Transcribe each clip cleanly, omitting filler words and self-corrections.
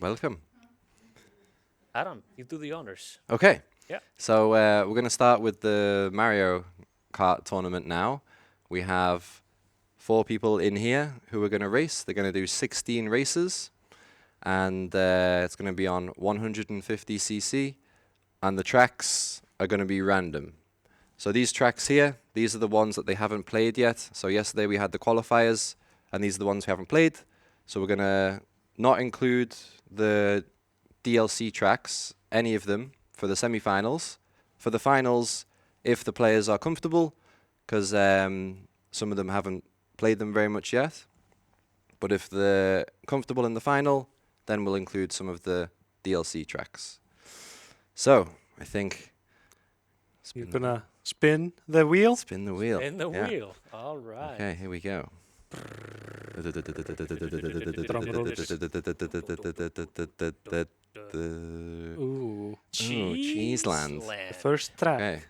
Welcome. Adam, you do the honors. Okay. Yeah. So we're going to start with the Mario Kart tournament now. We have 4 people in here who are going to race. They're going to do 16 races, and it's going to be on 150cc, and the tracks are going to be random. So these tracks here, these are the ones that they haven't played yet. So yesterday we had the qualifiers, and these are the ones we haven't played. So we're going to not include the DLC tracks, any of them, for the semi-finals. For the finals, if the players are comfortable, because some of them haven't played them very much yet. But if they're comfortable in the final, then we'll include some of the DLC tracks. So, I think... You're gonna spin the wheel? Spin the wheel. In the Yeah. wheel. All right. Okay, here we go. Ooh, Cheeseland. the first track. Okay,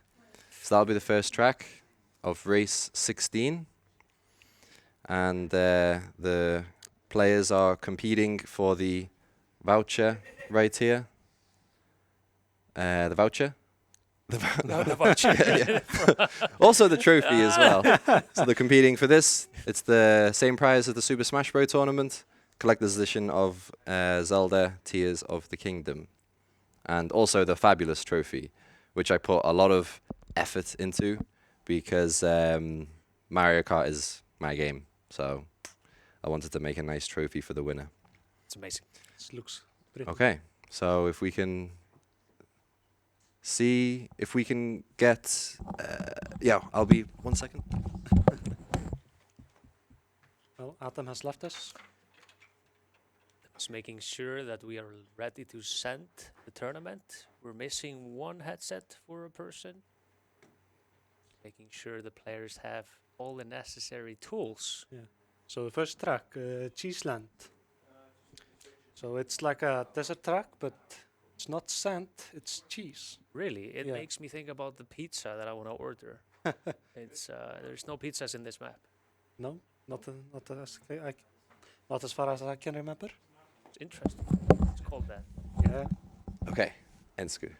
so that'll be the first track of race 16. And the players are competing for the voucher right here. The voucher. No, the voucher. Also the trophy as well. So they're competing for this. It's the same prize as the Super Smash Bros. Tournament. Collector's edition of Zelda Tears of the Kingdom. And also the fabulous trophy, which I put a lot of effort into because Mario Kart is my game. So I wanted to make a nice trophy for the winner. It's amazing. This looks pretty. Okay, so if we can see if we can get yeah, I'll be 1 second. Well, Adam has left us. Just making sure that we are ready to send the tournament. We're missing one headset for a person. Making sure the players have all the necessary tools. So the first track, Cheeseland. So it's like a desert track, but it's not sand, it's cheese. Really, it Yeah. makes me think about the pizza that I want to order. It's there's no pizzas in this map. No, not as far as I can remember. It's interesting. It's called that. Yeah, Okay, Ensku.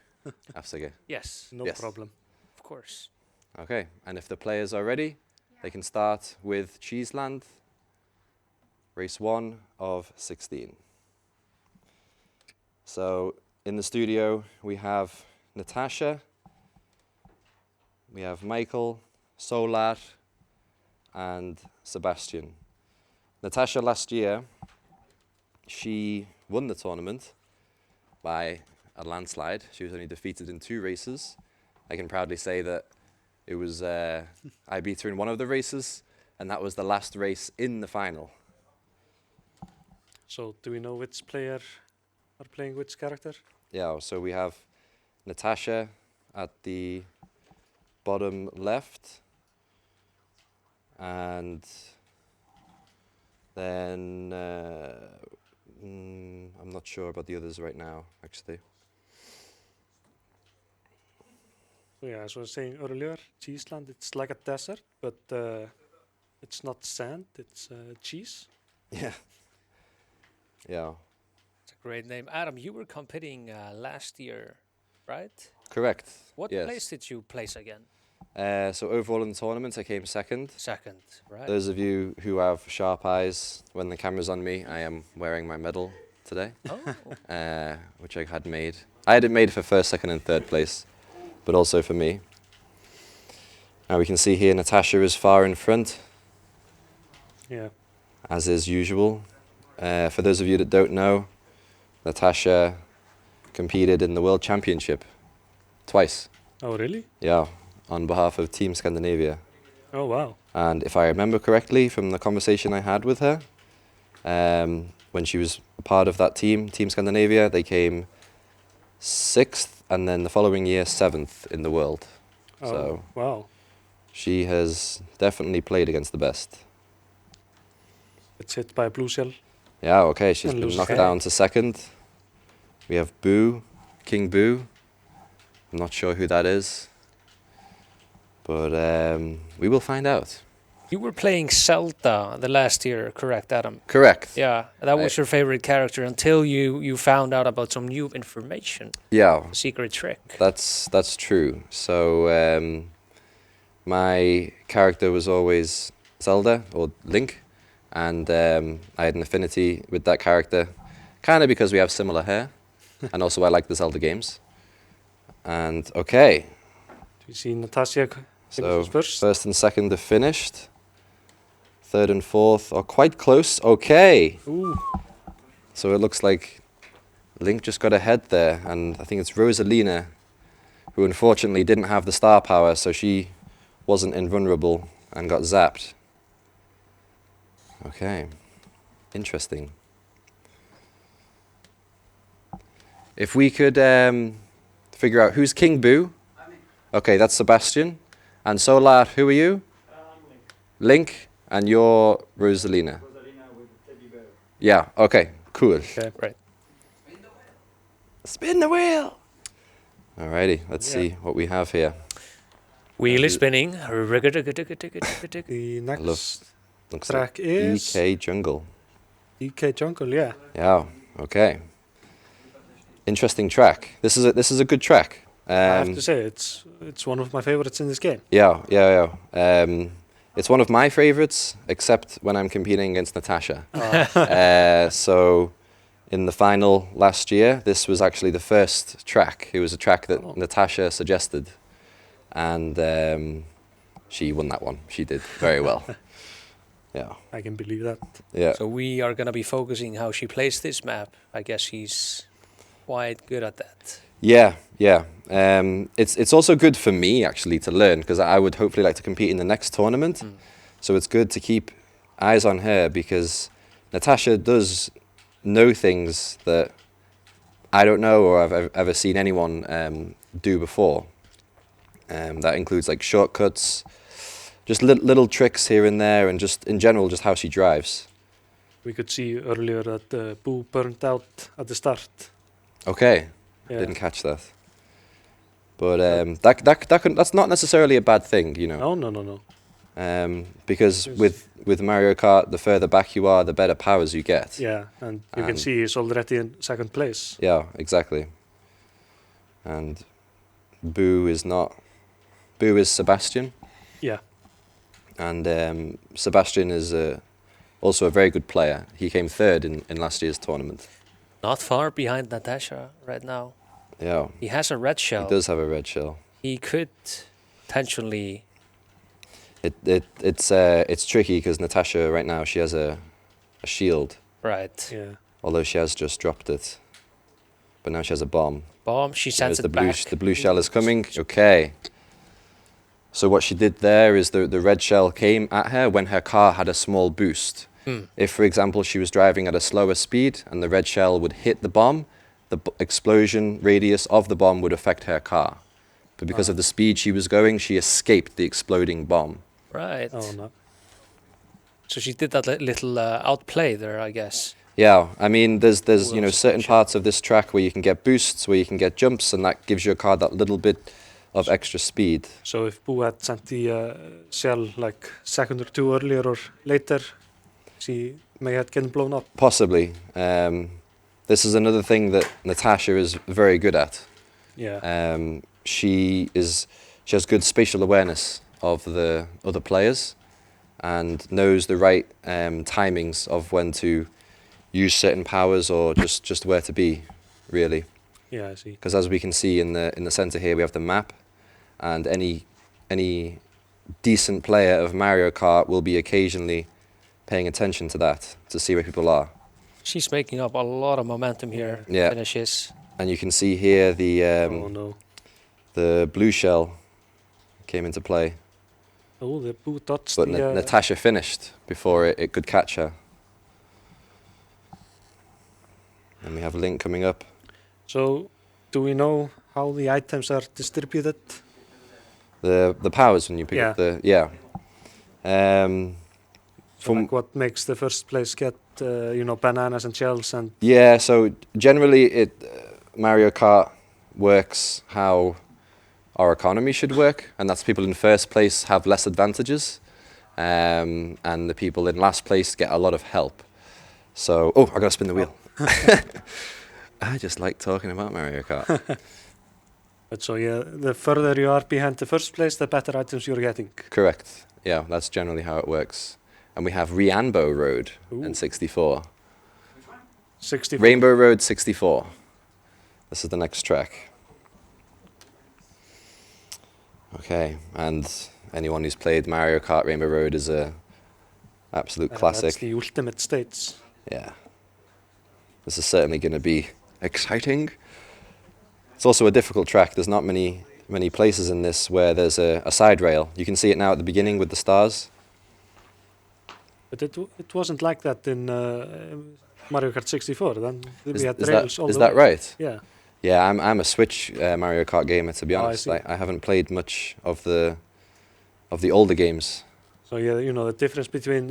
Afsige. Yes, no Yes. problem. of course. Okay, and if the players are ready, they can start with Cheeseland, race 1 of 16. So in the studio we have Natasha, we have Michael, Solar, and Sebastian. Natasha last year, she won the tournament by a landslide. She was only defeated in 2 races. I can proudly say that it was I beat her in one of the races, and that was the last race in the final. So do we know which player are playing which character? Yeah, so we have Natasha at the bottom left, and then I'm not sure about the others right now, actually. So yeah, as I was saying earlier, Cheeseland, it's like a desert, but it's not sand, it's cheese. Yeah. Yeah, It's a great name. Adam, you were competing last year, right? correct. What Yes. place did you place again? So overall in the tournament, I came second. Second, right? Those of you who have sharp eyes, when the camera's on me, I am wearing my medal today, Oh, which I had made. I had it made for first, second, and third place, but also for me. Now we can see here Natasha is far in front, Yeah. as is usual. For those of you that don't know, Natasha competed in the World Championship twice. Oh, really? Yeah, on behalf of Team Scandinavia. Oh, wow. And if I remember correctly from the conversation I had with her, when she was a part of that team, Team Scandinavia, they came 6th and then the following year 7th in the world. Oh, So wow. she has definitely played against the best. It's hit by a blue shell. Yeah, okay, she's And been loses knocked head. down to second. We have Boo, King Boo. I'm not sure who that is, but we will find out. You were playing Zelda the last year, correct, Adam? Correct. Yeah, that was your favorite character until you found out about some new information, Yeah, secret trick. that's true. So my character was always Zelda or Link, and I had an affinity with that character, kind of because we have similar hair, and also I like the Zelda games. And okay, We see Natasha so first. first and second are finished. Third and fourth are quite close. Okay. Ooh. So it looks like Link just got ahead there, and I think it's Rosalina, who unfortunately didn't have the star power, so she wasn't invulnerable and got zapped. Okay, interesting. If we could figure out who's King Boo. Okay, that's Sebastian. And Solar, who are you? Link, and you're Rosalina. Yeah, okay, cool. Okay, right. Spin the wheel! Alrighty, let's see what we have here. Wheel is spinning. The love- next Looks track like is EK Jungle. EK Jungle, yeah. Yeah, okay. Interesting track. This is a good track. I have to say, it's one of my favorites in this game. Yeah. It's one of my favorites, except when I'm competing against Natasha. So, in the final last year, this was actually the first track. It was a track that Natasha suggested, and she won that one. She did very well. Yeah. I can believe that. Yeah. So we are gonna be focusing how she plays this map. I guess she's quite good at that. Yeah. It's also good for me actually to learn, because I would hopefully like to compete in the next tournament. So it's good to keep eyes on her, because Natasha does know things that I don't know or I've ever seen anyone do before. That includes like shortcuts, just little tricks here and there, and just in general just how she drives. We could see earlier that Boo burned out at the start. Okay. Yeah. Didn't catch that. But that's not necessarily a bad thing, you know. No. Because with Mario Kart, the further back you are, the better powers you get. Yeah, and you can And- see he's already in second place. Yeah, exactly. And Boo is Sebastian. Yeah. And Sebastian is also a very good player. He came third in last year's tournament. Not far behind Natasha right now. Yeah, He has a red shell. he does have a red shell. He could potentially. It's tricky because Natasha right now, she has a shield, Right. Yeah. although she has just dropped it. But now she has a bomb. Bomb. She sends There's it back. the blue shell is coming. Okay. So what she did there is the red shell came at her when her car had a small boost. If, for example, she was driving at a slower speed and the red shell would hit the bomb, the explosion radius of the bomb would affect her car. But because of the speed she was going, she escaped the exploding bomb. Right. Oh no. So she did that little outplay there, I guess. Yeah, I mean, there's Cool you know certain observation. parts of this track where you can get boosts, where you can get jumps, and that gives your car that little bit of extra speed. So if Boo had sent the shell like second or two earlier or later, she may have gotten blown up. Possibly. This is another thing that Natasha is very good at. Yeah. She has good spatial awareness of the other players and knows the right timings of when to use certain powers or just where to be, really. Yeah, I see. Because as we can see in the center here, we have the map, and any decent player of Mario Kart will be occasionally paying attention to that to see where people are. She's making up a lot of momentum here. Yeah. Finishes. And you can see here Oh no. the blue shell came into play, Oh, the Boo dodged but the... Natasha finished before it could catch her. And we have Link coming up. So, do we know how the items are distributed? The powers when you pick up the So like what makes the first place get, bananas and shells and... yeah, so generally Mario Kart works how our economy should work, and that's people in first place have less advantages, and the people in last place get a lot of help. So, oh, I gotta spin the wheel. I just like talking about Mario Kart. But so yeah, the further you are behind the first place, the better items you're getting. Correct. Yeah, that's generally how it works. And we have Rianbo Road Ooh. and 64. 64. Rainbow Road 64. This is the next track. Okay, and anyone who's played Mario Kart Rainbow Road is a absolute classic. That's the ultimate stage. Yeah. This is certainly going to be exciting. It's also a difficult track. There's not many places in this where there's a side rail. You can see it now at the beginning with the stars. But it wasn't like that in Mario Kart 64. Then we had Is rails all that, is the that way. right? Yeah. Yeah, I'm a Switch Mario Kart gamer, to be Oh, I honest. see. I haven't played much of the older games. So yeah, you know the difference between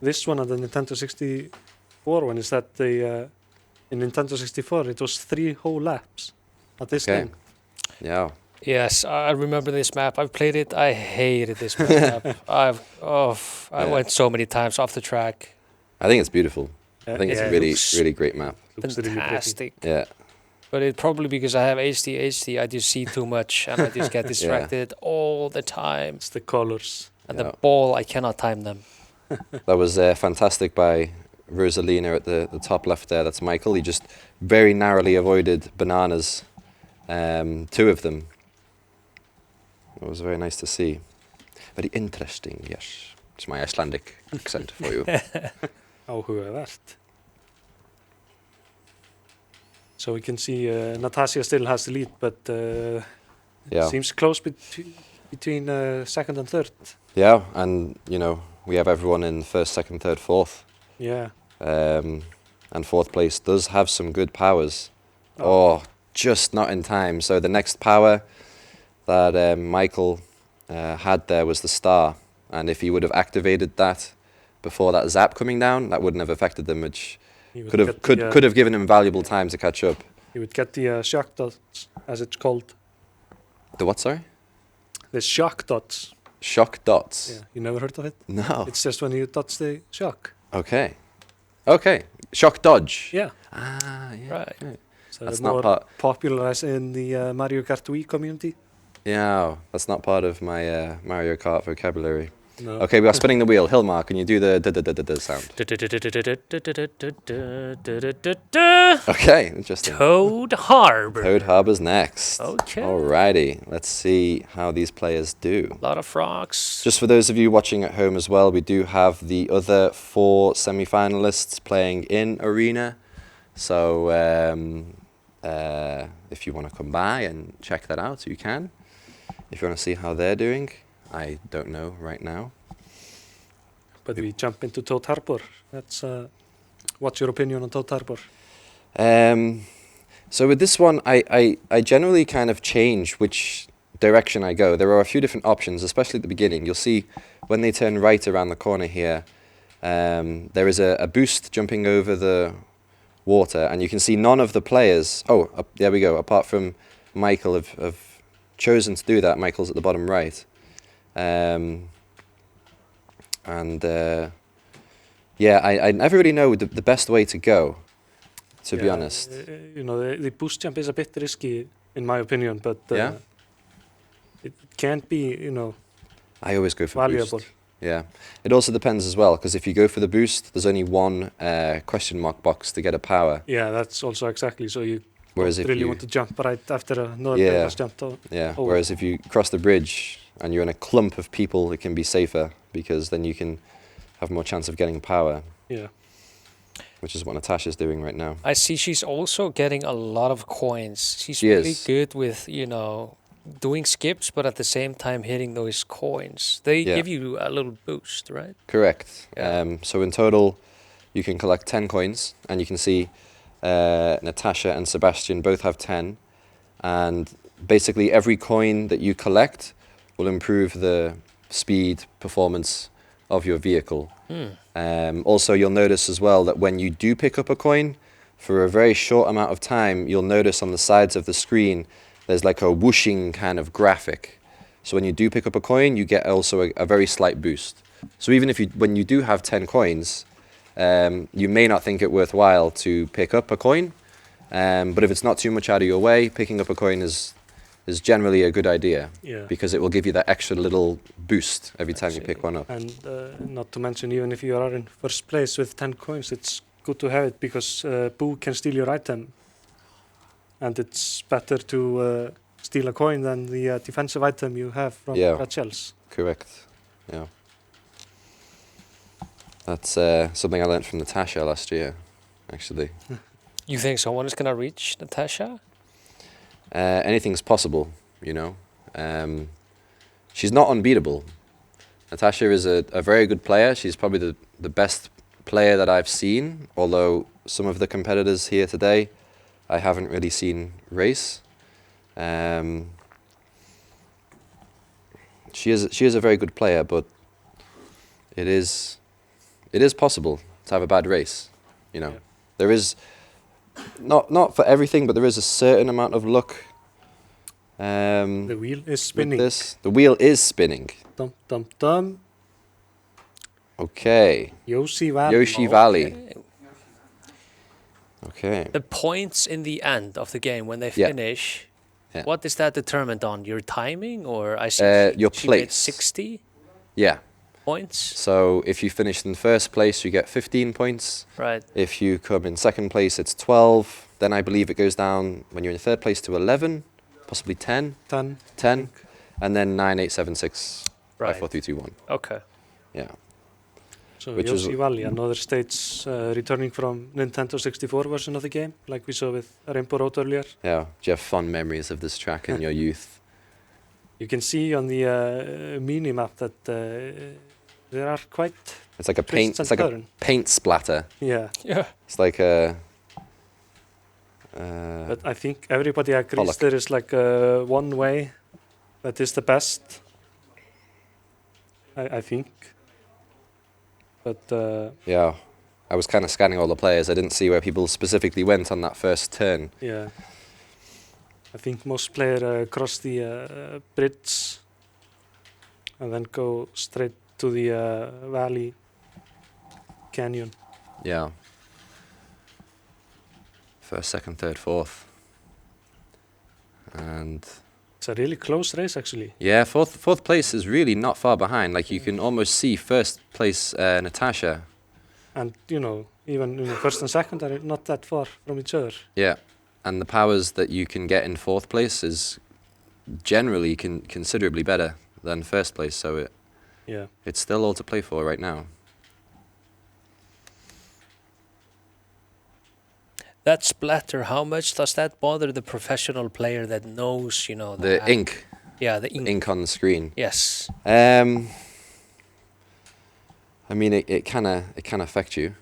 this one and the Nintendo 64 one is that the in Nintendo 64 it was 3 whole laps at this Okay. game. Yeah. Yes, I remember this map. I've played it. I hated this map. I Yeah. went so many times off the track. I think it's beautiful. I think it's yeah, a really, looks really great map. Looks really pretty. Fantastic. Yeah. But it probably because I have ADHD, I just see too much and I just get distracted all the time. It's the colors. And Yeah. the ball, I cannot time them. That was fantastic by Rosalina at the top left there. That's Michael. He just very narrowly avoided bananas, 2 of them. It was very nice to see. Very interesting, yes. It's my Icelandic accent for you. Áhugavert. So we can see Natasha still has the lead, but Yeah. seems close between second and third. Yeah, and, you know, we have everyone in first, second, third, fourth. Yeah. And fourth place does have some good powers. Oh, just not in time. So the next power that Michael had there was the star. And if he would have activated that before that zap coming down, that wouldn't have affected them, which He would could have get the, could have given him valuable time to catch up. He would get the shock dots, as it's called. The what, sorry? The shock dots. Shock dots. Yeah, you never heard of it? No. It's just when you dodge the shock. Okay. Okay. Shock dodge. Yeah. Ah, yeah. Right. okay. So That's more not part. popularized in the Mario Kart Wii community. Yeah, that's not part of my Mario Kart vocabulary. No. Okay, we are spinning the wheel. Hilmar, can you do the da sound? Okay, interesting. Toad Harbor. Toad Harbor's next. Okay. Alrighty, let's see how these players do. A lot of frogs. Just for those of you watching at home as well, we do have the other 4 semi-finalists playing in Arena. So if you want to come by and check that out, you can. If you want to see how they're doing, I don't know right now. But we jump into Toad Harbor. That's what's your opinion on Toad Harbor? So with this one, I generally kind of change which direction I go. There are a few different options, especially at the beginning. You'll see when they turn right around the corner here, there is a boost jumping over the water, and you can see none of the players, there we go, apart from Michael have chosen to do that. Michael's at the bottom right. Yeah, I never really know the best way to go, to be honest. You know, the boost jump is a bit risky, in my opinion, but Yeah? it can't be, you know, I always go for valuable. boost. Yeah. It also depends as well, because if you go for the boost, there's only one question mark box to get a power. Yeah, that's also exactly. So you Whereas don't if really you, want to jump right after another Yeah. player has jumped on. yeah. Oh. Whereas if you cross the bridge and you're in a clump of people, it can be safer, because then you can have more chance of getting power, Yeah. which is what Natasha's doing right now. I see she's also getting a lot of coins. She's She really is. good with, doing skips, but at the same time hitting those coins. They Yeah. give you a little boost, right? Correct. Yeah. So in total, you can collect 10 coins, and you can see Natasha and Sebastian both have 10. And basically every coin that you collect will improve the speed, performance of your vehicle. Also, you'll notice as well that when you do pick up a coin, for a very short amount of time, you'll notice on the sides of the screen, there's like a whooshing kind of graphic, So when you do pick up a coin, you get also a very slight boost. So even if when you do have 10 coins, you may not think it worthwhile to pick up a coin. But if it's not too much out of your way, picking up a coin is generally a good idea. Yeah. Because it will give you that extra little boost every time you pick one up. And not to mention, even if you are in first place with 10 coins, it's good to have it because Boo can steal your item. And it's better to steal a coin than the defensive item you have from red shells. Correct. Yeah. That's something I learned from Natasha last year, actually. You think someone is gonna reach Natasha? Anything's possible, you know. She's not unbeatable. Natasha is a very good player. She's probably the best player that I've seen, although some of the competitors here today I haven't really seen race. She is a very good player, but it is possible to have a bad race, you know. Yeah. There is not for everything, but there is a certain amount of luck. The wheel is spinning. The wheel is spinning. Dum dum dum. Okay. Yoshi Valley. Yoshi Valley. Okay. The points in the end of the game when they Yeah. finish, Yeah. what is that determined on? Your timing, or I see Your she made place. 60 Yeah. points, So if you finish in first place, you get 15 points. right? If you come in second place, it's 12. Then I believe it goes down when you're in third place to 11, possibly 10. 10. 10. And then 9, 8, 7, 6, Right. 5, 4, 3, 2, 1. Okay. Yeah. So Which is- Yoshi Valley, another stage returning from Nintendo 64 version of the game, like we saw with Rainbow Road earlier. Yeah. Do you have fond memories of this track in your youth? You can see on the mini map that there are quite It's like a paint. twists It's and like a turns. paint splatter. Yeah, Yeah. It's like a. but I think everybody agrees Pollock. there is like one way that is the best. I think. But Yeah. I was kind of scanning all the players. I didn't see where people specifically went on that first turn. yeah, I think most players cross the bridge and then go straight to the valley canyon. Yeah. First, second, third, fourth. And It's a really close race, actually. yeah, fourth place is really not far behind. Like you can almost see first place Natasha. And, you know, even first and second are not that far from each other. Yeah. And the powers that you can get in fourth place is generally considerably better than first place. So Yeah. it's still all to play for right now. That splatter, how much does that bother the professional player that knows, you know, The ink. Yeah, the ink. Ink on the screen. Yes. I mean, it can affect you.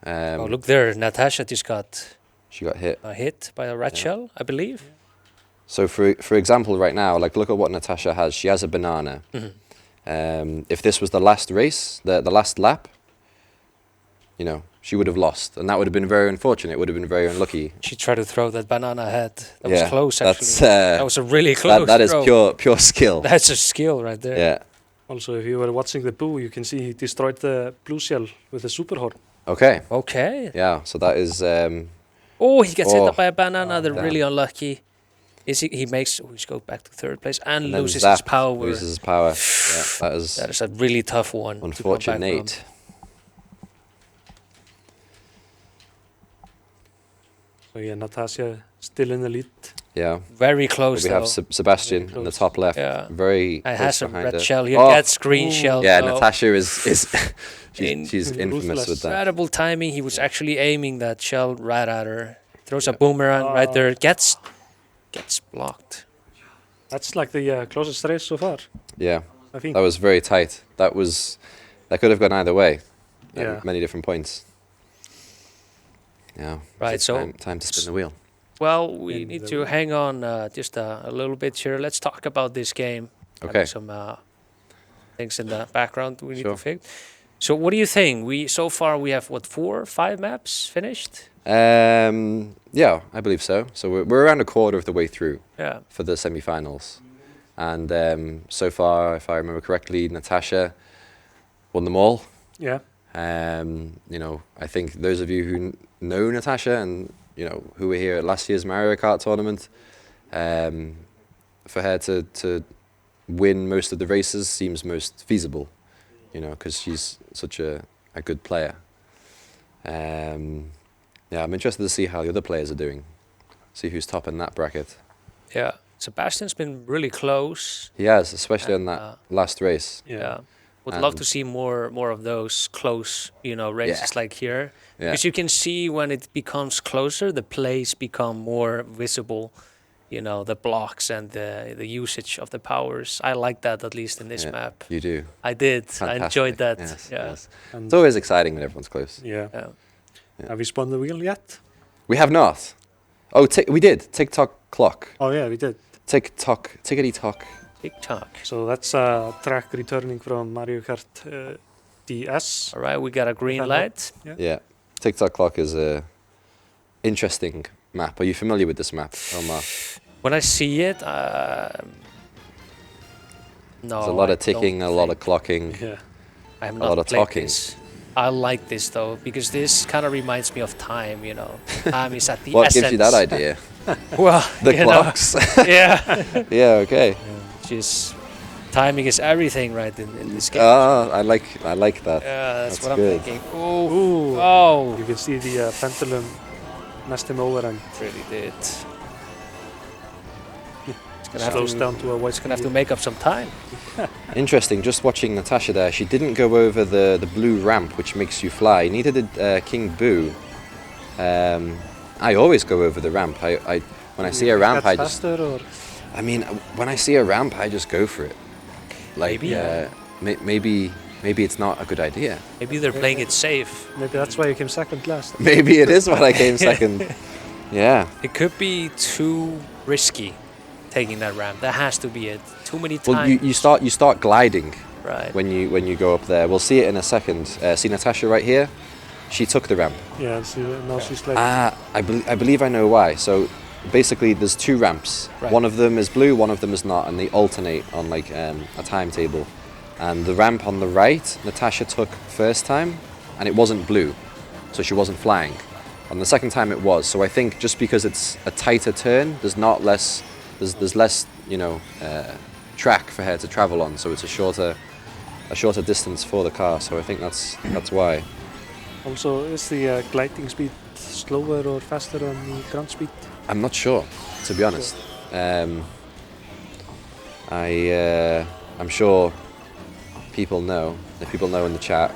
Oh, look there, Natasha just got She got hit. hit by a red Yeah. shell, I believe. So for example, right now, like look at what Natasha has. She has a banana. Mhm. If this was the last race, the last lap, you know, she would have lost, and that would have been very unfortunate. It would have been very unlucky. She tried to throw that banana ahead. That Yeah, was close, actually. That's That was a really close that is throw. pure skill. That's a skill right there. Yeah. Also, if you were watching the Boo, you can see he destroyed the blue shell with a super horn. Okay. Okay. Yeah. So that is. Oh, he gets hit Oh. up by a banana. They're Damn. really unlucky. He makes. Oh, he's go back to third place and and then loses his Zap power. Loses his power. Yeah. That is That is a really tough one. to come back from. unfortunate. So yeah, Natasha still in the lead. Yeah. Very close We though. have Sebastian Very in the close. top left. Yeah. Very. It close has a behind red her. shell. He Oh, gets green shell. yeah, though. Natasha is In- she's infamous Ruthless. with that. Incredible timing. He was actually aiming that shell right at her. Throws a boomerang right there. Gets blocked. That's like the closest race so far, Yeah, I think. that was very tight. That could have gone either way. At Yeah. many different points. Yeah. Right, so- time to spin the wheel. Well, we In need the to hang on just a little bit here. Let's talk about this game. Having Okay. some things in the background we need Sure. to fix. So, what do you think? So far we have what 4, 5 maps finished? Yeah, I believe so. So we're around a quarter of the way through Yeah. for the semi-finals. And so far, if I remember correctly, Natasha won them all. Yeah. You know, I think those of you who know Natasha and, you know, who were here at last year's Mario Kart tournament, for her to win most of the races seems most feasible, you know, because she's such a good player. Yeah, I'm interested to see how the other players are doing, see who's top in that bracket. Yeah, Sebastian's been really close. He has, especially on And, that last race. Yeah. Would love to And- see more of those close, you know, races like here. Yeah. Because you can see when it becomes closer, the plays become more visible. You know, the blocks and the usage of the powers. I like that, at least in this Yeah, map. You do. I did. I Fantastic. enjoyed that. Yes, yeah. yes. And It's always exciting when everyone's close. yeah. Yeah. Yeah. Have you spun the wheel yet? We have not. Oh, we did. TikTok clock. Oh yeah, we did. TikTok, tickety tock. TikTok. So that's a track returning from Mario Kart DS. All right, we got a green Kind of. light. Yeah. TikTok clock is a interesting map. Are you familiar with this map, Omar? When I see it, no. There's a lot I of ticking, don't a lot of think- clocking. Yeah. I have a not lot of played talking. this. I like this though because this kind of reminds me of time. You know, time is at the What essence. gives you that idea? Well, The you know, clocks. yeah. Yeah. Okay. Just timing is everything, right? In this game. Ah, I like that. Yeah, that's what good. I'm thinking. Ooh, Ooh. oh, You can see the pendulum messed him over and really did. It's gonna have slows to, down to a white it's gonna have to screen. make up some time. Interesting. Just watching Natasha there, she didn't go over the blue ramp, which makes you fly. Neither did King Boo. I always go over the ramp. I when I see a ramp, I That's just. faster or I mean, when I see a ramp, I just go for it. Like, Maybe. maybe it's not a good idea. Maybe they're playing it safe. maybe that's why you came second last. Maybe it is what I came second. Yeah. It could be too risky taking that ramp. That has to be it. Too many times. Well, you start gliding right. when you go up there. We'll see it in a second. See Natasha right here. She took the ramp. Yeah, see, now she's like I believe I know why. So basically, there's two ramps. Right. One of them is blue, one of them is not, and they alternate on like a timetable. And the ramp on the right, Natasha took first time, and it wasn't blue, so she wasn't flying. On the second time, it was. So I think just because it's a tighter turn, there's less, you know, track for her to travel on. So it's a shorter distance for the car. So I think that's why. also is the gliding speed slower or faster on the ground speed? I'm not sure, to be honest. I'm sure people know. If people know in the chat,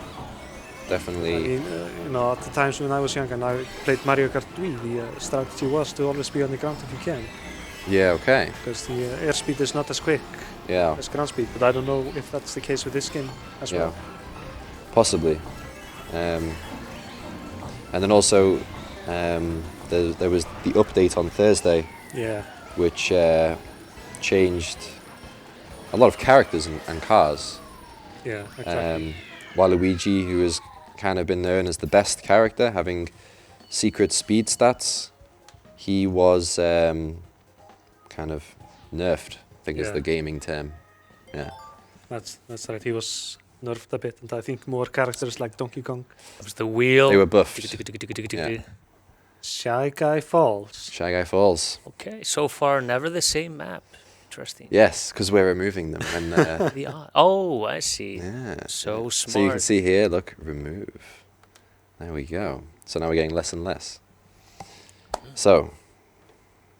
definitely. I mean, you know, at the times when I was young and I played Mario Kart Wii, the strategy was to always be on the ground if you can, Yeah. Okay. because the airspeed is not as quick Yeah. as ground speed. But I don't know if that's the case with this game as Yeah. well. Possibly. And then also, there was the update on Thursday, Yeah, which changed a lot of characters and cars. yeah, exactly. Waluigi, who has kind of been known as the best character, having secret speed stats, he was kind of nerfed, I think is Yeah. the gaming term. Yeah. That's right. He was nerfed a bit, and I think more characters like Donkey Kong, That was the wheel. They were buffed. Yeah. Shy Guy Falls. Shy Guy Falls. Okay, so far never the same map. Interesting. Yes, because we're removing them. And, Oh, I see. yeah. So So you can smart. see here, look, remove. There we go. So now we're getting less and less. So,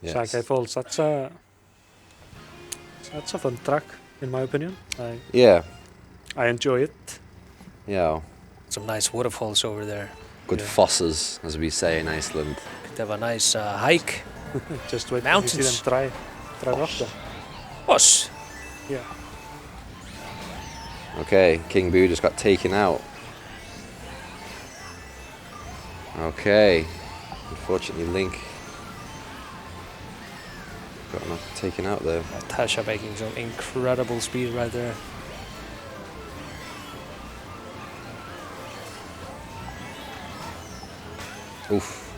Shy yes. Guy Falls. That's a fun track, in my opinion. Yeah, I enjoy it. yeah. Some nice waterfalls over there. Good Yeah. fosses, as we say in Iceland. Could have a nice hike. Just wait till you see Mountains. them drive up there. Us. Yeah. Okay, King Boo just got taken out. Okay, unfortunately Link got knocked, taken out there. Natasha making some incredible speed right there. Oof.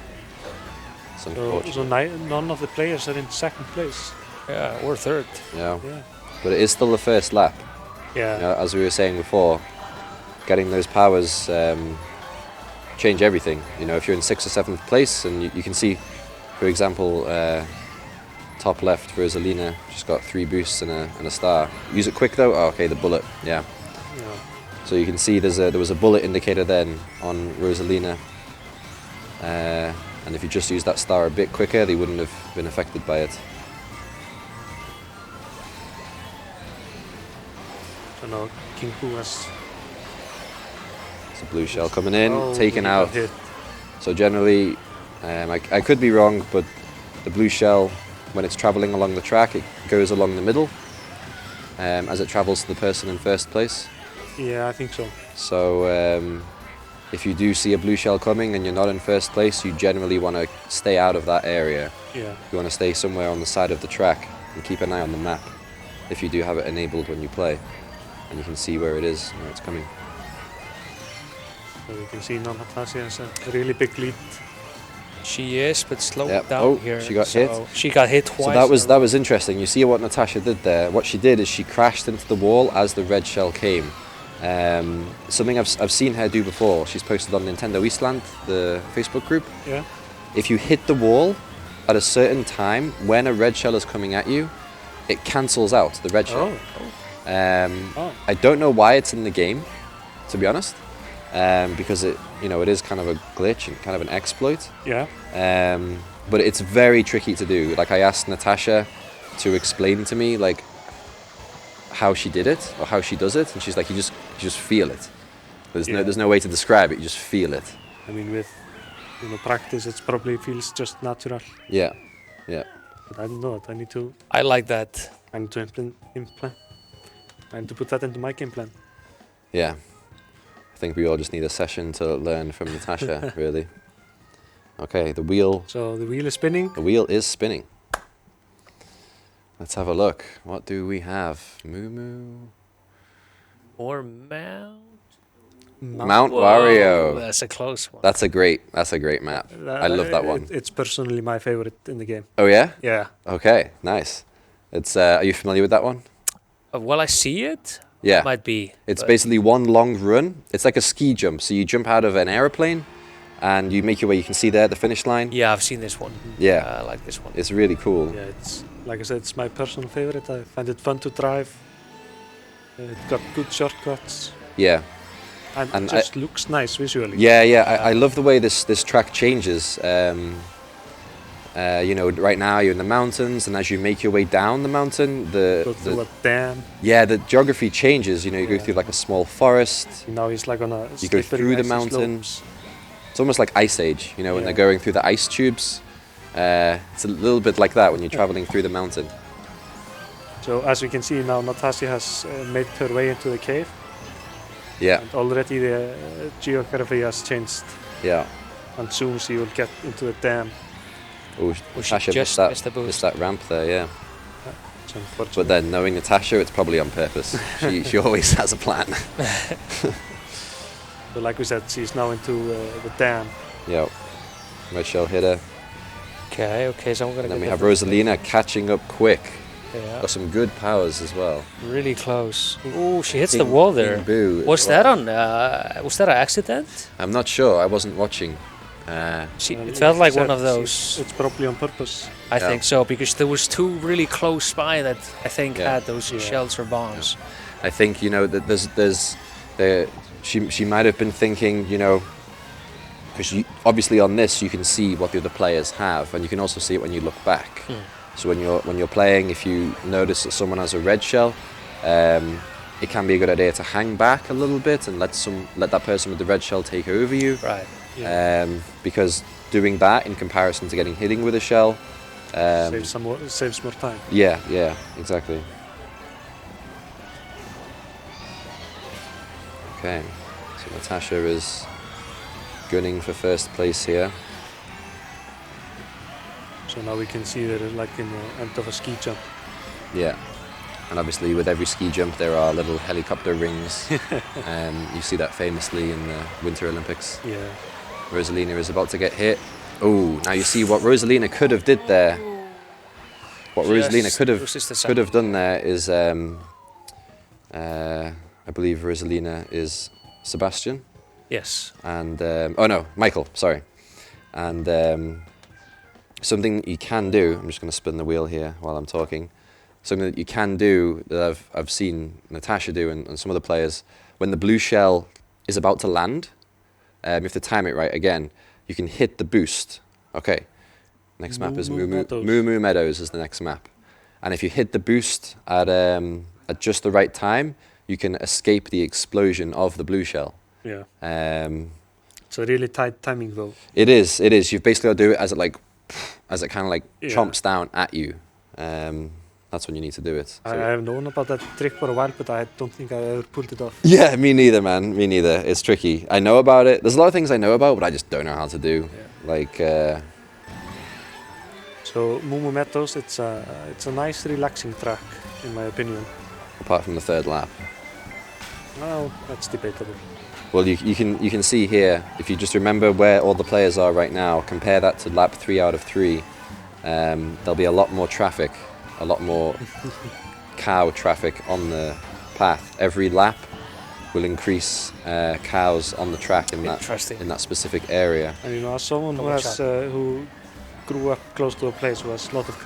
It's So, unfortunate. so none of the players are in second place. Yeah, or third. Yeah. Yeah. but it is still the first lap. Yeah. You know, as we were saying before, getting those powers change everything. You know, if you're in 6th or 7th place, and you can see, for example, top left, Rosalina just got 3 boosts and a star. Use it quick though. Oh, okay, the bullet. Yeah. Yeah. So you can see there was a bullet indicator then on Rosalina. And if you just use that star a bit quicker, they wouldn't have been affected by it. So now King Boo has It's a blue shell coming in, oh, taken he got out. hit. So generally, I could be wrong, but the blue shell, when it's traveling along the track, it goes along the middle as it travels to the person in first place. Yeah, I think so. So if you do see a blue shell coming and you're not in first place, you generally want to stay out of that area. Yeah. You want to stay somewhere on the side of the track and keep an eye on the map if you do have it enabled when you play. And you can see where it is, where it's coming. So you can see now Natasha has a really big lead. She is, but slow Yep. down Oh, here. she got so hit. She got hit twice. So that was interesting. You see what Natasha did there. What she did is she crashed into the wall as the red shell came. Something I've seen her do before. She's posted on Nintendo Iceland, the Facebook group. Yeah. If you hit the wall at a certain time when a red shell is coming at you, it cancels out the red shell. Oh. I don't know why it's in the game, to be honest, because it is kind of a glitch and kind of an exploit. Yeah. But it's very tricky to do. Like I asked Natasha to explain to me like how she did it or how she does it, and she's like, you just feel it. There's no way to describe it. You just feel it. I mean, with practice, it probably feels just natural. Yeah, yeah. But I don't know it. I need to I like that. implement. I need to put that into my game plan. Yeah. I think we all just need a session to learn from Natasha, really. Okay, the wheel So the wheel is spinning. is spinning. Let's have a look. What do we have? Moo Moo. Or Mount. Mount Whoa, Wario. that's a close one. That's a great map. I love that one. It's personally my favorite in the game. Oh yeah? Yeah. Okay, nice. It's are you familiar with that one? Well, I see it. Yeah. Might be. It's but basically one long run. It's like a ski jump. So you jump out of an aeroplane and you make your way. You can see there the finish line. Yeah, I've seen this one. Yeah. I like this one. It's really cool. Yeah, it's like I said, it's my personal favorite. I find it fun to drive. It got good shortcuts, Yeah. and And it just looks nice visually. Yeah. I love the way this track changes. Right now you're in the mountains, and as you make your way down the mountain, Go through a dam. the geography changes. You know, you go Yeah. through like a small forest. Now he's like on a You go slippery, through the icy mountain. slopes. It's almost like Ice Age, when Yeah. they're going through the ice tubes. It's a little bit like that when you're traveling through the mountain. So as we can see now, Natasha has made her way into the cave, Yeah, and already the geography has changed. yeah. And soon she will get into the dam. Oh, Well, she Natasha just missed the boost. missed that ramp there, yeah. It's unfortunate. But then, knowing Natasha, it's probably on purpose. she always has a plan. So like we said, she's now into the dam. Yeah. Red shell hitter. Okay, so I'm gonna. And then get we have the- Rosalina catching up quick. Yeah, Got some good powers as well. really close. Oh, she hits the King- wall there. King Boo as Was well. that on? Was that an accident? I'm not sure. I wasn't watching. It felt like one of those. It's probably on purpose. I Yeah. think so, because there was two really close by that I think Yeah. had those Yeah. shells or bombs. I think that she might have been thinking, because obviously on this you can see what the other players have, and you can also see it when you look back. So when you're playing, if you notice that someone has a red shell, it can be a good idea to hang back a little bit and let that person with the red shell take over you. Right. Because doing that in comparison to getting hitting with a shell, Saves more time. yeah, exactly. Okay, so Natasha is gunning for first place here. So now we can see that it's like in the end of a ski jump. Yeah, and obviously with every ski jump there are little helicopter rings. You see that famously in the Winter Olympics. Yeah. Rosalina is about to get hit. Oh, now you see what Rosalina could have did there. what Rosalina Just could loses the have center. done there is, I believe Rosalina is Sebastian, Yes. and oh no, Michael. Sorry, and something that you can do. I'm just going to spin the wheel here while I'm talking. Something that you can do that I've seen Natasha do and some other players, when the blue shell is about to land, you have to time it right again. You can hit the boost. Okay. Next map is Moo Meadows. Moo Moo Meadows is the next map. And if you hit the boost at just the right time, you can escape the explosion of the blue shell. Yeah. Um, It's a really tight timing though. it is. You've basically got to do it as it kind of like Yeah. chomps down at you. That's when you need to do it. I So- have known about that trick for a while, but I don't think I ever pulled it off. Yeah, me neither, man. Me neither. It's tricky. I know about it. There's a lot of things I know about, but I just don't know how to do. Yeah. Like, So Mumu Meadows, it's a nice relaxing track in my opinion. apart from the third lap. Well, that's debatable. Well, you can see here, if you just remember where all the players are right now, compare that to lap 3 out of 3, there'll be a lot more traffic, a lot more cow traffic on the path. Every lap will increase cows on the track in Interesting. that specific area. And you know, as someone who Double has who grew up close to a place who has a lot of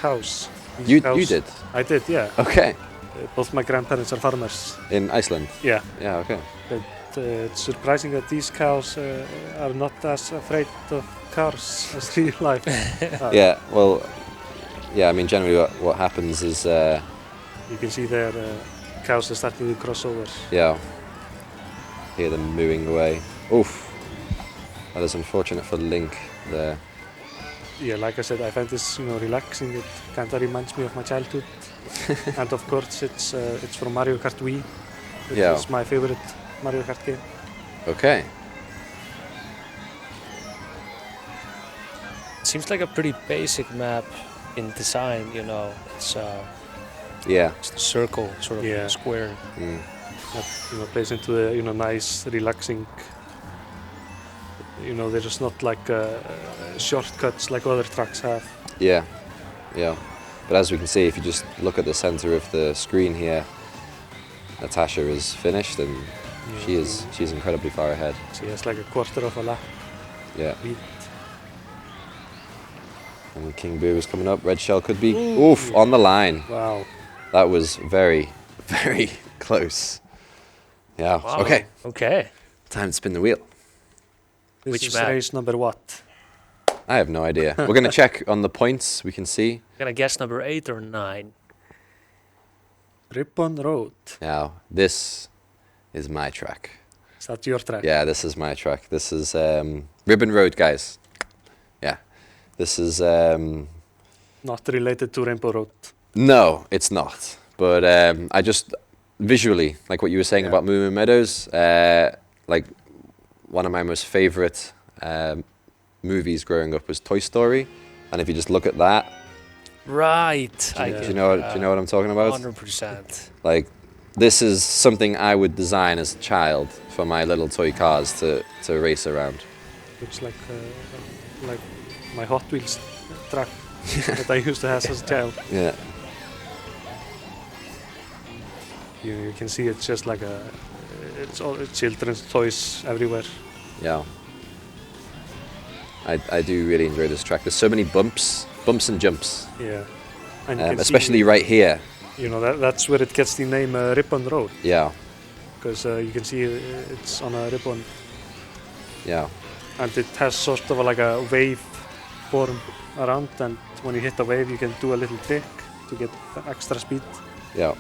cows. these You cows- did? I did, yeah. Okay. Both my grandparents are farmers. In Iceland? Yeah. Yeah, okay. It's surprising that these cows are not as afraid of cars as real life. Yeah, well, yeah, I mean, generally what happens is, You can see their cows are starting to cross over. yeah, hear them mooing away. Oof, that is unfortunate for Link there. Yeah, like I said, I find this relaxing. It kind of reminds me of my childhood. And of course, it's from Mario Kart Wii. Which Yeah. is my favorite Mario Kart game. Okay. Seems like a pretty basic map in design, you know. It's Yeah. just a circle, sort of Yeah. square. Mm. That plays into the nice, relaxing. There's not like shortcuts like other tracks have. Yeah. Yeah. But as we can see, if you just look at the center of the screen here, Natasha is finished and she's incredibly far ahead. She has like a quarter of a lap. Yeah. lead. And King Boo is coming up. Red Shell could be oof on the line. Wow. That was very, very close. Yeah. Wow. Okay. Okay. Time to spin the wheel. This Which is map? race number what? I have no idea. We're gonna check on the points. We can see. Gonna guess number 8 or 9. Ribbon Road. Now this is my track. Is that your track? Yeah, this is my track. This is Ribbon Road, guys. Yeah. This is Not related to Rainbow Road. no, it's not. But I just visually, like what you were saying Yeah. about Moo Moo Meadows, like one of my most favorite movies growing up was Toy Story, and if you just look at that, Right. do I you, get do you know it. what, do you know what I'm talking about? 100%. Like, this is something I would design as a child for my little toy cars to race around. Looks like my Hot Wheels track that I used to have as a child. Yeah. You can see it's just like it's all children's toys everywhere. Yeah. I do really enjoy this track. There's so many bumps and jumps, Yeah. And you can especially see, right here. that's where it gets the name Ribbon Road, Yeah, because you can see it's on a ribbon, yeah, and it has sort of like a wave form around, and when you hit the wave, you can do a little trick to get extra speed. yeah.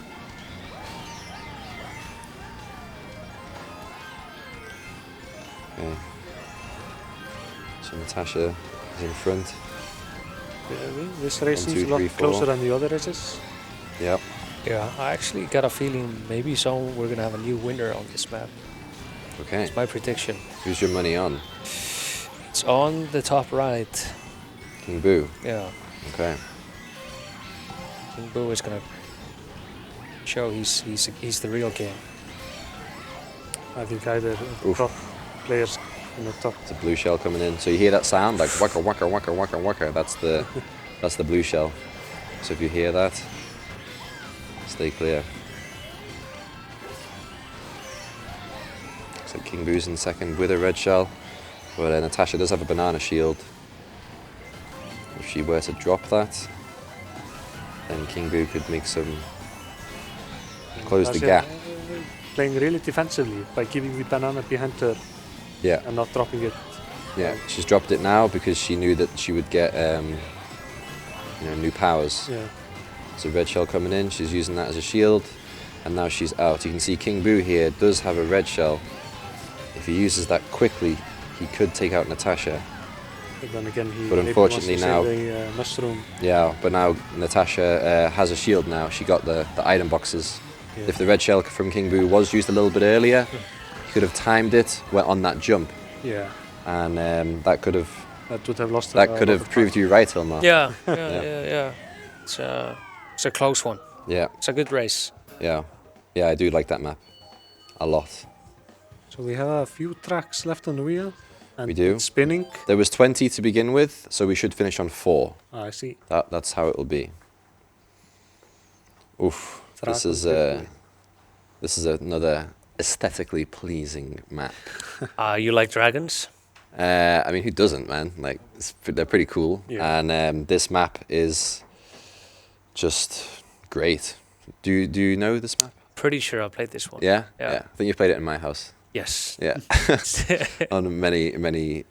Okay. So Natasha is in front. This race 1, seems 2, a lot 3, 4. closer than the other races. Yep. Yeah, I actually got a feeling maybe we're gonna have a new winner on this map. Okay. It's my prediction. Who's your money on? It's on the top right. King Boo. Yeah, Okay. King Boo is gonna show he's the real king. I think either Oof. top players in the top. It's a blue shell coming in. So you hear that sound like waka waka waka waka waka. That's the blue shell. So if you hear that, stay clear. Looks like King Boo's in second with a red shell, but Natasha does have a banana shield. If she were to drop that, then King Boo could make some, close the gap. Playing really defensively by giving the banana behind her Yeah, and not dropping it. yeah. She's dropped it now because she knew that she would get, new powers. Yeah. So red shell coming in, she's using that as a shield, and now she's out. You can see King Boo here does have a red shell. If he uses that quickly, he could take out Natasha. But then again, he But maybe unfortunately wants to now- save the mushroom. Yeah, but now Natasha has a shield now. She got the item boxes. Yeah. If the red shell from King Boo was used a little bit earlier, he could have timed it, went on that jump, Yeah, and that could have that would have lost. a lot proved of you right, Hilmar. Yeah, Yeah. yeah. It's a close one. Yeah, It's a good race. yeah, yeah. I do like that map a lot. So we have a few tracks left on the wheel. And We do. it's spinning. There was 20 to begin with, so we should finish on 4. I see. That's how it will be. Oof. This Dragon is Victory. this is another aesthetically pleasing map. You like dragons? I mean, who doesn't, man? Like, they're pretty cool. Yeah. And this map is just great. Do you know this map? Pretty sure I played this one. Yeah? Yeah. I think you played it in my house. Yes. Yeah. On many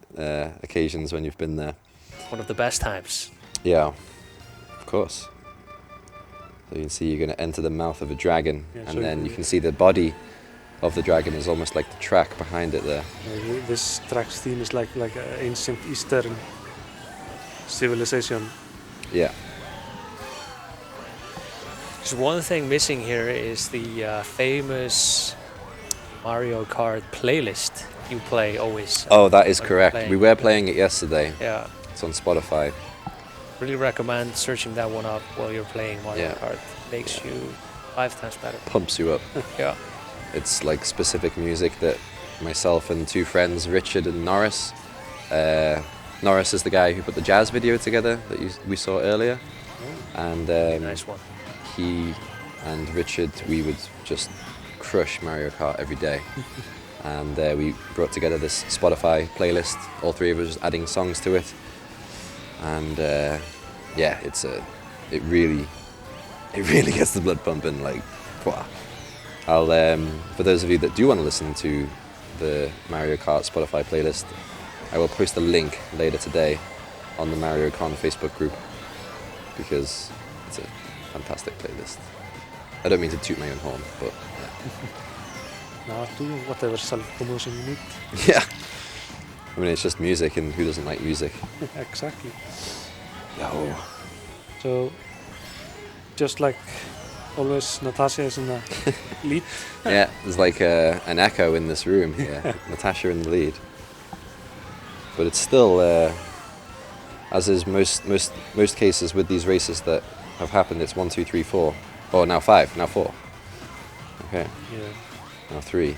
occasions when you've been there. One of the best times. Yeah, of course. So you can see you're going to enter the mouth of a dragon, Yeah, and so then you you- can see the body of the dragon is almost like the track behind it there. This track's theme is like an ancient Eastern civilization. Yeah. There's one thing missing here is the famous Mario Kart playlist you play always. Oh, that is Like correct. playing- We were playing it yesterday. Yeah. It's on Spotify. Really recommend searching that one up while you're playing Mario Yeah. Kart. Makes you 5 times better. Pumps you up. Yeah. It's like specific music that myself and 2 friends, Richard and Norris. Norris is the guy who put the jazz video together that we saw earlier. And Nice one. he and Richard, we would just crush Mario Kart every day. And we brought together this Spotify playlist, all 3 of us adding songs to it. And yeah, it really gets the blood pumping. Like, wow. I'll for those of you that do want to listen to the Mario Kart Spotify playlist, I will post a link later today on the Mario Kart Facebook group because it's a fantastic playlist. I don't mean to toot my own horn, but Now do whatever self-promotion you need. yeah. I mean, it's just music, and who doesn't like music? Exactly. No. So, just like always, Natasha is in the lead. Yeah, there's like an echo in this room here. Natasha in the lead. But it's still, as is most cases with these races that have happened, it's 1, 2, 3, 4. Oh, now 5, now 4. Okay, Yeah. now 3.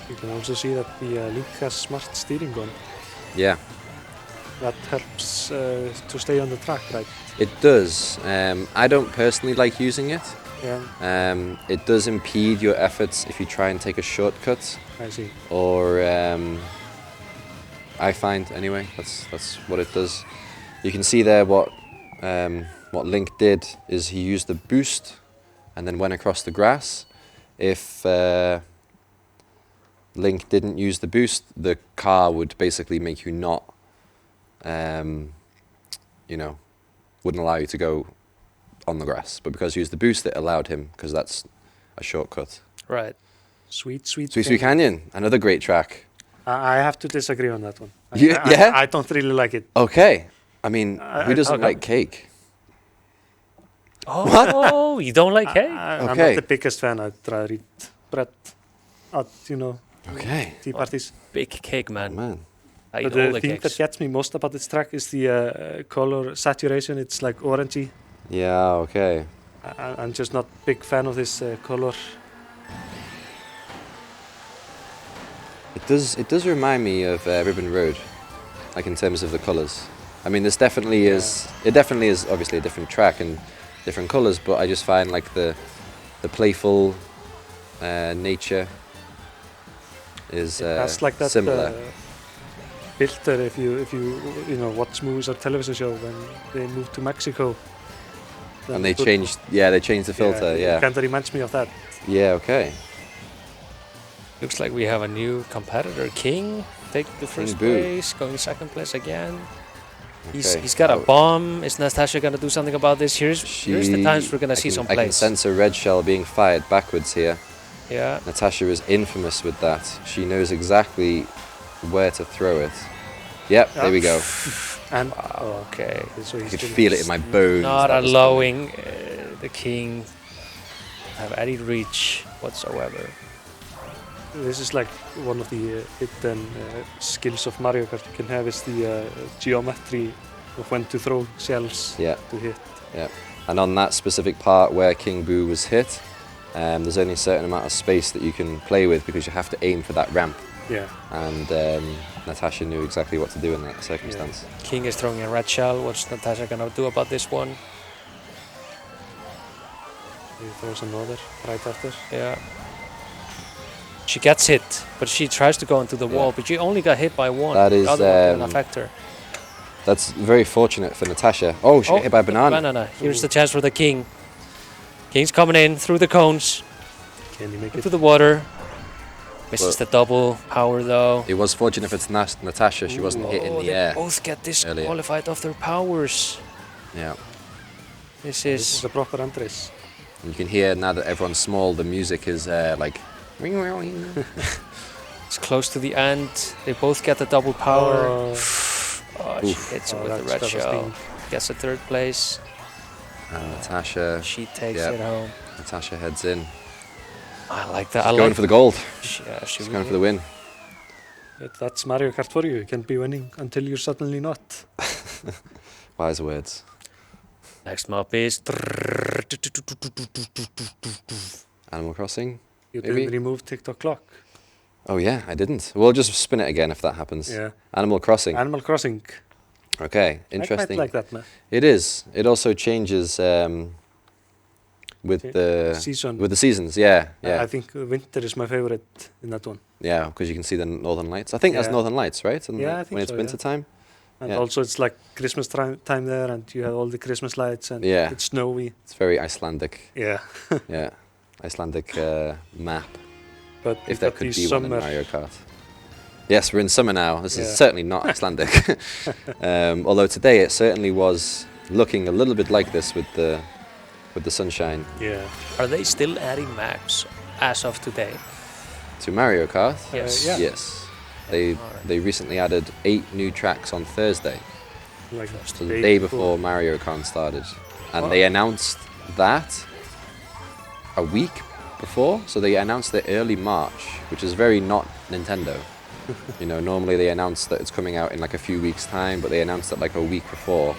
You can also see that the Link has smart steering gun. Yeah, That helps to stay on the track, right? it does. I don't personally like using it. Yeah, It does impede your efforts if you try and take a shortcut, I see. or I find anyway. That's what it does. You can see there what Link did is he used the boost and then went across the grass. If Link didn't use the boost, the car would basically make you not, wouldn't allow you to go on the grass. But because he used the boost, it allowed him, because that's a shortcut. Right. Sweet Sweet Sweet Canyon, another great track. I have to disagree on that one. Yeah? I don't really like it. Okay. I mean, who doesn't okay. like cake? Oh, you don't like cake? I'm Okay. not the biggest fan. I'd rather eat bread at, Okay. tea parties. Big cake, man. Man. I But eat all the the thing cakes. that gets me most about this track is the color saturation. It's like orangey. Yeah, okay. I'm just not big fan of this color. It does remind me of Ribbon Road, like in terms of the colours. I mean, this definitely Yeah. is. It definitely is obviously a different track and different colors, but I just find like the playful nature is It has like that similar. filter if you know watch movies or television show when they move to Mexico. then And they put- changed. Yeah, they changed the filter. It Yeah. kind of reminds me of that. Yeah. Okay. Looks like we have a new competitor, King. Take the first Boo. place, going second place again. Okay. He's got a Oh, bomb. Is Natasha gonna do something about this? Here's the times we're gonna I see can- some I can plays. sense a red shell being fired backwards here. Yeah. Natasha is infamous with that. She knows exactly where to throw it. Yep, there we go. And Okay. so I he's could been- feel it in my bones. Not that was allowing the King to have any reach whatsoever. This is like one of the hidden skills of Mario Kart you can have is the geometry of when to throw shells coming. Yeah. to hit. And on that specific part where King Boo was hit, there's only a certain amount of space that you can play with because you have to aim for that ramp. Yeah. And Natasha knew exactly what to do in that circumstance. King is throwing a red shell. What's Natasha gonna do about this one? He throws another right after. Yeah. She gets hit, but she tries to go into the Yeah. wall, but she only got hit by one. That The is, other one didn't affect her. That's very fortunate for Natasha. Oh, she got hit by a the banana. Here's the chance for the King. King's coming in through the cones, Can you make it? into the water. Misses Well- the double power though. It was fortunate for Natasha. She wasn't hit in Oh, the they air. both get earlier. disqualified off their powers. Yeah. This This is is a proper entrance. And you can hear now that everyone's small, the music is like. it's close to the end. They both get the double power. Oh, Oh, she Oof. hits him oh, with the that's red shell. devastating. Gets a third place. And Natasha. She takes Yep. it home. Natasha heads in. I like that. She's I going like for the gold. Yeah, She's going for the win. That's Mario Kart for you. You can be winning until you're suddenly not. Wise words. Next map is Animal Crossing. You Maybe. didn't remove TikTok clock. Oh yeah, I didn't. We'll just spin it again if that happens. Yeah. Animal Crossing. Animal Crossing. Okay, I interesting. quite like that, man. It is. It also changes with Okay. the Season. with the seasons. Yeah, yeah, I think winter is my favorite in that one. yeah. Because you can see the northern lights. I think that's Yeah. northern lights, right? And Yeah, I think when it's so, yeah. winter time. And Yeah. also it's like Christmas time there and you have all the Christmas lights and Yeah. it's snowy. It's very Icelandic. Yeah. Yeah, Icelandic map. But If there got could the be one in summer. Mario Kart. Yes, we're in summer now. This is Yeah. certainly not Icelandic. Although today it certainly was looking a little bit like this with the sunshine. Yeah. Are they still adding maps as of today? To Mario Kart. Yes. Yeah. Yes. They recently added 8 new tracks on Thursday, Like so the day before Mario Kart started, and they announced that a week before. So they announced it early March, which is very not Nintendo. You know, normally they announce that it's coming out in like a few weeks' time, but they announced it like a week before,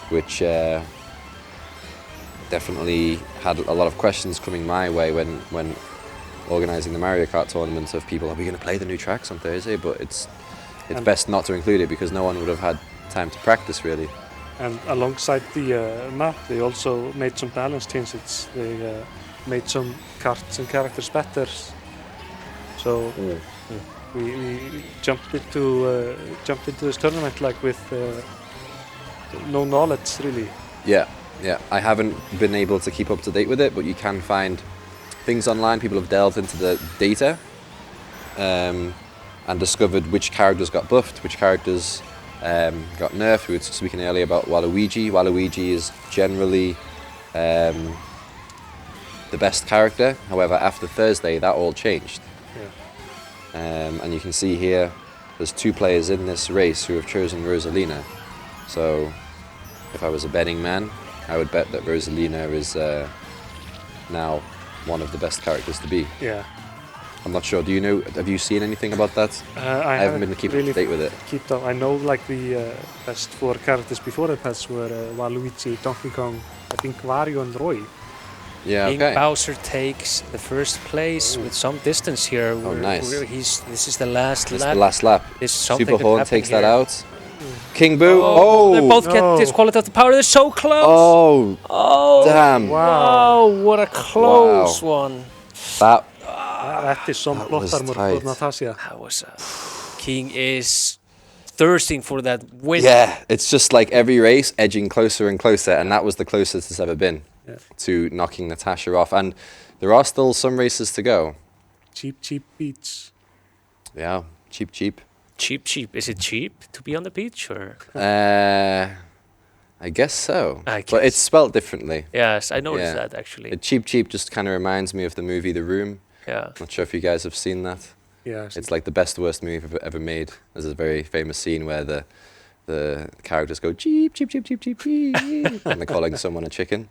which definitely had a lot of questions coming my way when organizing the Mario Kart tournament of people, are we going to play the new tracks on Thursday? But it's And- best not to include it because no one would have had time to practice really. And alongside the map, they also made some balance changes. They made some carts and characters better. So we jumped into this tournament like with no knowledge really. Yeah, yeah. I haven't been able to keep up to date with it, but you can find things online. People have delved into the data and discovered which characters got buffed, which characters got nerfed. We were speaking earlier about Waluigi. Waluigi is generally the best character. However, after Thursday, that all changed. And you can see here, there's 2 players in this race who have chosen Rosalina. So, if I was a betting man, I would bet that Rosalina is now one of the best characters to be. Yeah. I'm not sure. Do you know? Have you seen anything about that? I haven't been keeping really up to date with it. kept up. I know like the best 4 characters before the patch were Waluigi, Donkey Kong, I think Wario and Roy. Yeah. King Okay. Bowser takes the first place with some distance here. Oh, nice. This is the last This is lap. the last lap. There's something Super could Horn happen takes here. that out. King Boo. They Oh. both get No. disqualified the power. They're so close. Oh. Oh, Damn. Wow. wow, what a close one. That. That is some That plot was armor tight. for Natasha. That was King is thirsting for that win. Yeah. It's just like every race edging closer and closer, and that was the closest it's ever been Yeah. to knocking Natasha off. And there are still some races to go. Cheap beats. Yeah. Cheap. Cheap. Is it cheap to be on the beach or? I guess so. I But it's guess. spelt differently. Yes, I noticed Yeah. that actually. Cheap just kind of reminds me of the movie The Room. Yeah. Not sure if you guys have seen that. Yeah. It's like the best worst movie ever made. There's a very famous scene where the characters go cheap, and they're calling someone a chicken.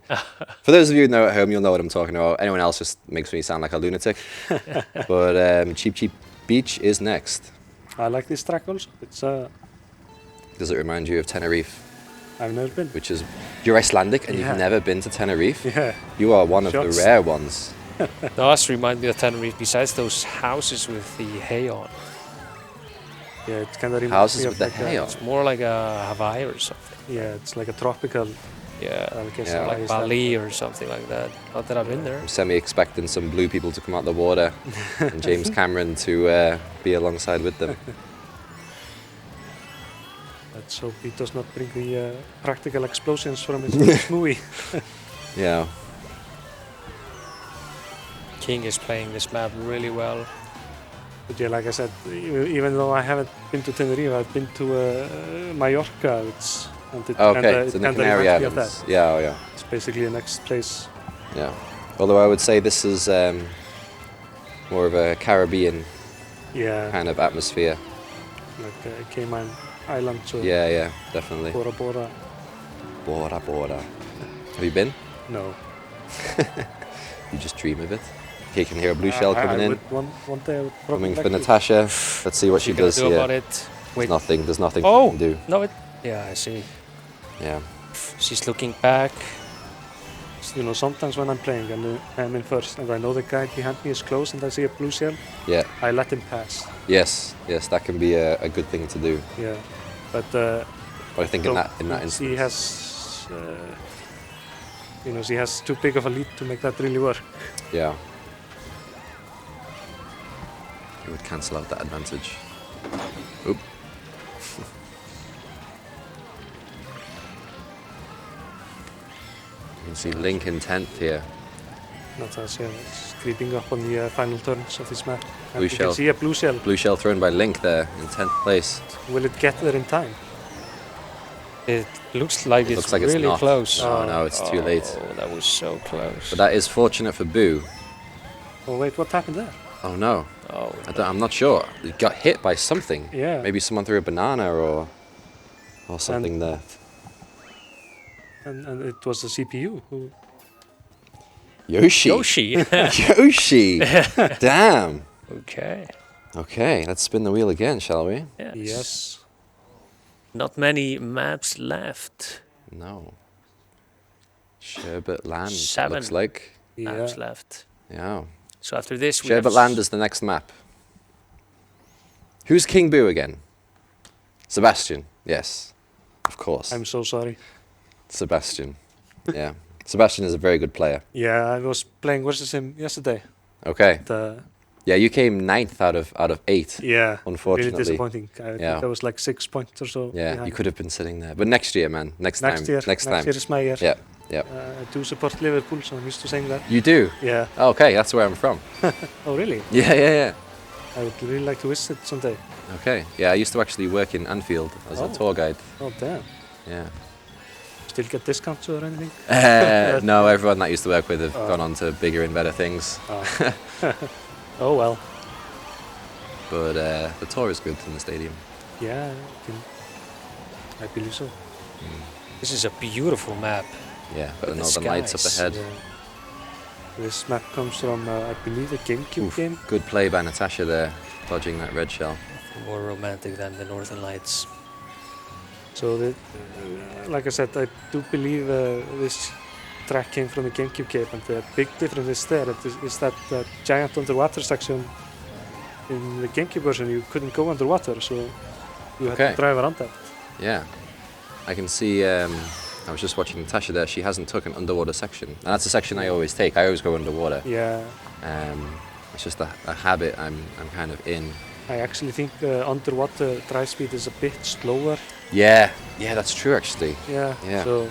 For those of you who know at home, you'll know what I'm talking about. Anyone else just makes me sound like a lunatic. But Cheap Beach is next. I like this track also. It's Does it remind you of Tenerife, I've never been. which is you're Icelandic and Yeah. you've never been to Tenerife? Yeah. You are one of Shots. the rare ones. Does remind me of Tenerife. Besides those houses with the hay on, Yeah, it kind of reminds Houses me with of the like hay a, on. it's more like a Hawaii or something. Yeah, it's like a tropical. Yeah, I guess Yeah. Hawaii like is that. Bali or something like that. Not that I've been there. I'm semi-expecting some blue people to come out the water and James Cameron to be alongside with them. Let's hope he does not bring the practical explosions from his first movie. Yeah. King is playing this map really well. But yeah, like I said, even though I haven't been to Tenerife, I've been to Mallorca. Okay, so the kinda Canary reminds me of Islands. that. Yeah, oh yeah, It's basically the next place. yeah. Although I would say this is more of a Caribbean Yeah, kind of atmosphere. like Cayman Islands or Yeah, definitely. Bora Bora. Bora. Have you been? No. You just dream of it. Okay, you can hear a blue shell coming I in. would one day I would probably Coming for like to. Natasha. Let's see what she You gonna does do here. about it? Wait. There's nothing Oh! she can do. No, it. Yeah, I see. Yeah. She's looking back. You know, sometimes when I'm playing and I'm in first and I know the guy behind me is close and I see a blue shell, Yeah. I let him pass. Yes, that can be a good thing to do. Yeah, but But I think in that she instance, has, she has too big of a lead to make that really work. yeah, it would cancel out that advantage. Oop. You can see Link in 10th here. Natasha is creeping up on the final turns of this map. And Blue you shell. can see a blue shell. Blue shell thrown by Link there in 10th place. Will it get there in time? It looks like it's looks like it's really not. close. Oh no, it's too late. Oh, that was so close. But that is fortunate for Boo. Oh wait, what happened there? Oh no, Oh, I'm not sure. He got hit by something. Yeah. Maybe someone threw a banana or something there. And it was the CPU who. Yoshi. Yoshi. Yoshi. Damn. Okay. Okay, let's spin the wheel again, shall we? Yes. Not many maps left. No. Sherbet Land, it 7 looks like. Yeah. maps left. Yeah. So after this, we have Sherbet Land is the next map. Who's King Boo again? Sebastian. Yes. Of course. I'm so sorry. Sebastian. Yeah. Sebastian is a very good player. Yeah, I was playing versus him yesterday. Okay. The, Yeah, you came 9th out of 8. yeah. Unfortunately. Really disappointing. I Yeah. think I was like 6 points or so. Yeah, behind. you could have been sitting there. But next year, man. Next time. Next year. Next time. Next year is my year. Yeah. Yeah. I do support Liverpool, so I'm used to saying that. You do? Yeah. Okay, that's where I'm from. Oh, really? Yeah. I would really like to visit someday. Okay. Yeah, I used to actually work in Anfield as a Oh. tour guide. Oh, damn. Yeah. Still get discounts or anything? No, everyone that I used to work with have Oh. gone on to bigger and better things. Oh, oh well. But the tour is good in the stadium. Yeah, I believe so. This is a beautiful map. Yeah, but the The Northern Lights up skies, ahead. Yeah. This map comes from, I believe, the GameCube Oof, game. good play by Natasha there, dodging that red shell. More romantic than the Northern Lights. So, like I said, I do believe this track came from the GameCube game, and the big difference is there is that giant underwater section in the GameCube version, you couldn't go underwater, so you had Okay. to drive around that. Yeah. I can see, I was just watching Natasha there, she hasn't took an underwater section. And that's a section I always take. I always go underwater. Yeah. It's just a habit I'm kind of in. I actually think underwater drive speed is a bit slower. Yeah, that's true actually. Yeah. Yeah. So,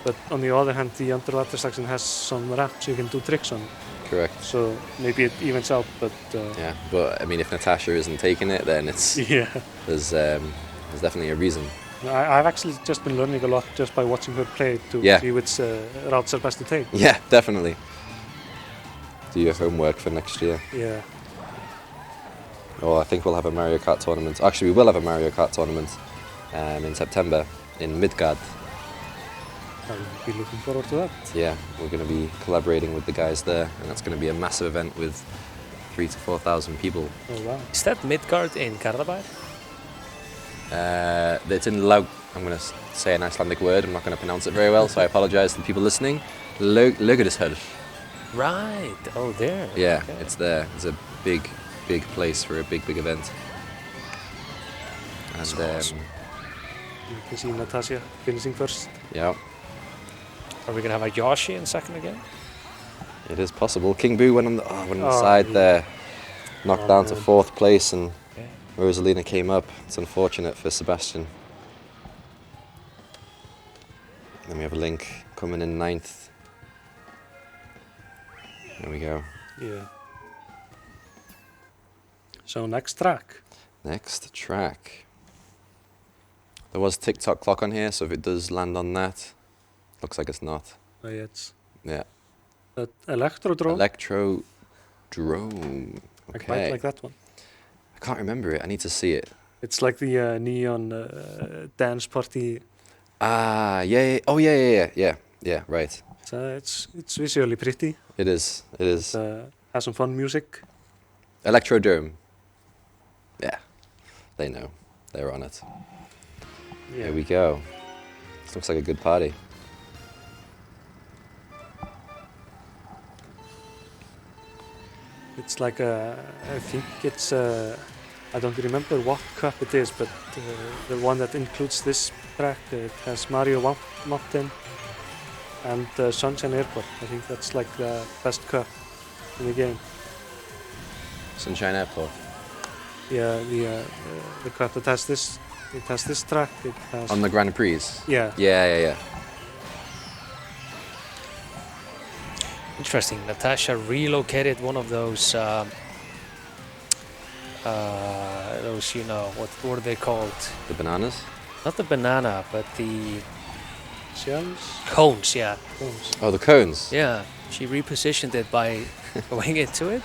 but on the other hand, the underwater section has some ramps you can do tricks on. Correct. So maybe it evens out, but Yeah, but I mean, if Natasha isn't taking it, then it's yeah. there's definitely a reason. I've actually just been learning a lot just by watching her play to Yeah. see which routes are best to take. Yeah, definitely. Do your homework for next year. Yeah. Oh, I think we'll have a Mario Kart tournament. Actually, we will have a Mario Kart tournament in September in Midgard. I'll be looking forward to that. Yeah, we're going to be collaborating with the guys there, and that's going to be a massive event with 3,000 to 4,000 people. Oh wow. Is that Midgard in Garðabær? It's in Laug. I'm going to say an Icelandic word. I'm not going to pronounce it very well, so I apologise to the people listening. Laugardalshöll. Right. Oh, there. Yeah, Okay. it's there. It's a big place for a big event. And awesome. You can see Natasha finishing first. Yeah, Are we gonna have a Yoshi in second again? it is possible. King Boo went on the Oh, side yeah. there, knocked Oh, down to man. 4th place, and Okay. Rosalina came up. It's unfortunate for Sebastian. Then we have Link coming in 9th. There we go. Yeah. So next track. Next track. There was TikTok clock on here, so if it does land on that, looks like it's not. Oh, yeah, it's Yeah. Electrodrome. Electrodrome. Like, Okay. like that one. I can't remember it. I need to see it. It's like the neon dance party. Ah, yeah. Oh, yeah. Yeah, right. It's visually pretty. It is. It is. Has some fun music. Electrodrome. Yeah. They know. They're on it. Yeah. Here we go. This looks like a good party. It's like I think it's I don't remember what cup it is, but the one that includes this track, it has Mario Mountain and Sunshine Airport. I think that's like the best cup in the game. Sunshine Airport. Yeah, the cup that has this, it has this track. It has On the Grand Prix. yeah. Yeah. Interesting. Natasha relocated one of those, you know, what were they called? The bananas. Not the banana, but the Shells. cones. Yeah, Cones. Oh, the cones. yeah. She repositioned it by going into it,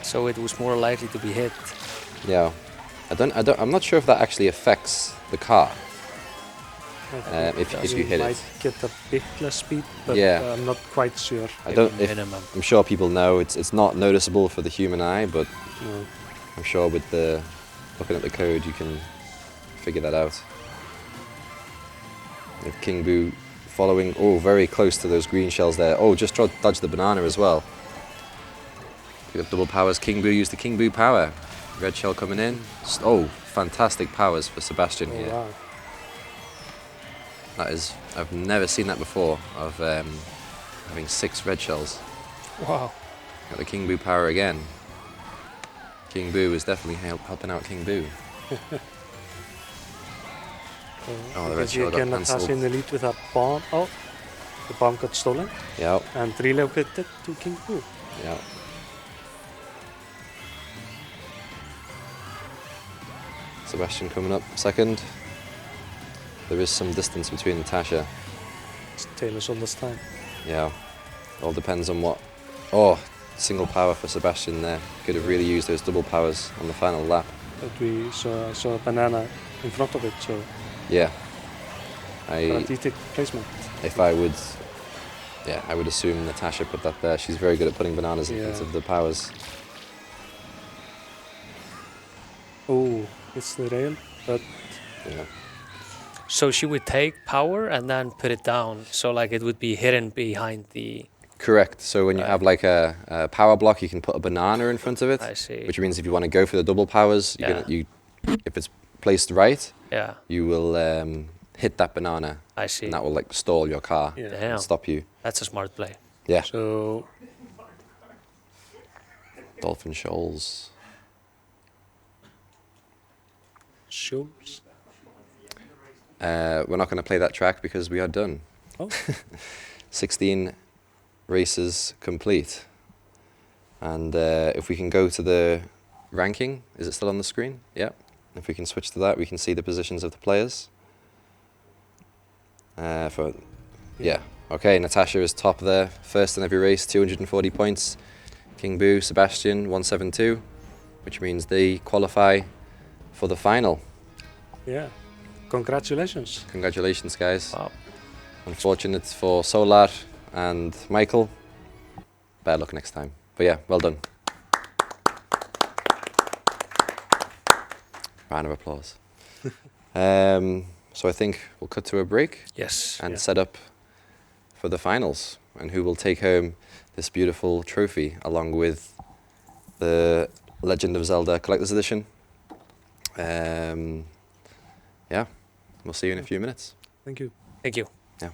so it was more likely to be hit. Yeah. I'm not sure if that actually affects the car. If you hit might it. get a bit less speed, but Yeah. I'm not quite sure. Minimum. I'm sure people know it's not noticeable for the human eye, but No. I'm sure with looking at the code you can figure that out. If King Boo following very close to those green shells there. Oh, just dodge the banana as well. Pick up double powers. King Boo used the King Boo power. Red shell coming in. Oh, fantastic powers for Sebastian Oh, here. wow. That is, I've never seen that before, of having 6 red shells. Wow. Got the King Boo power again. King Boo is definitely helping out King Boo. Oh, the You red can see shell got again Natasha cancelled. in the lead with a bomb. Oh, the bomb got stolen Yeah, and relocated to King Boo. yeah. Sebastian coming up second. There is some distance between Natasha. It's Taylor's all this time. Yeah, all depends on what. Oh, single power for Sebastian there. Could have really used those double powers on the final lap. But we saw a banana in front of it, so Yeah, strategic placement. if I would, I would assume Natasha put that there. She's very good at putting bananas in front Yeah. of the powers. Oh, it's the rail, but Yeah, So she would take power and then put it down, so like it would be hidden behind the. correct. So when you Right. have like a power block, you can put a banana in front of it, I see. which means if you want to go for the double powers, Yeah. if it's placed right, Yeah, you will hit that banana, I see. and that will like stall your car Yeah. Damn, and stop you. that's a smart play. Yeah. So Dolphin Shoals. shows. We're not going to play that track because we are done. Oh. 16 races complete. And if we can go to the ranking, is it still on the screen? Yeah. If we can switch to that, we can see the positions of the players. Yeah. Okay, Natasha is top there, first in every race, 240 points. King Boo, Sebastian, 172, which means they qualify for the final. Yeah. Congratulations. Congratulations, guys. Wow. Unfortunate for Solar and Michael. Bad luck next time. But yeah, well done. Round of applause. So I think we'll cut to a break Yes. and Yeah. set up for the finals and who will take home this beautiful trophy along with the Legend of Zelda Collector's Edition. Yeah, we'll see you in a few minutes. Thank you. Thank you. Yeah.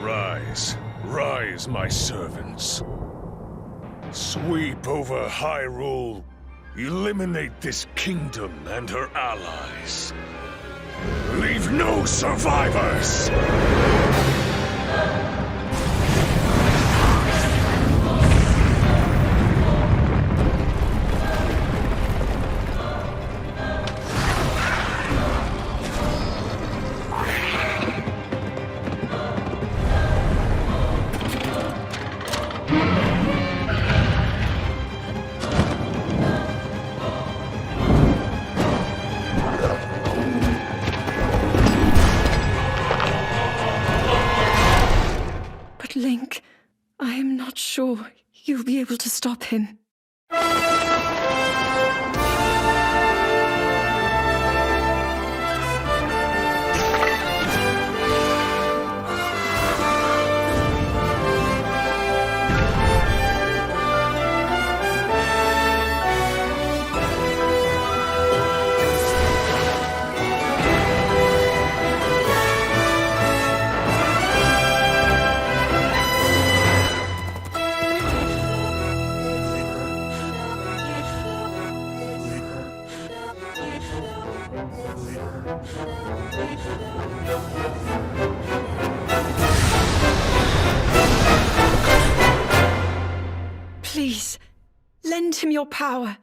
Rise, rise, my servants. Sweep over Hyrule. Eliminate this kingdom and her allies. Leave no survivors! But Link, I am not sure you'll be able to stop him. Please, lend him your power.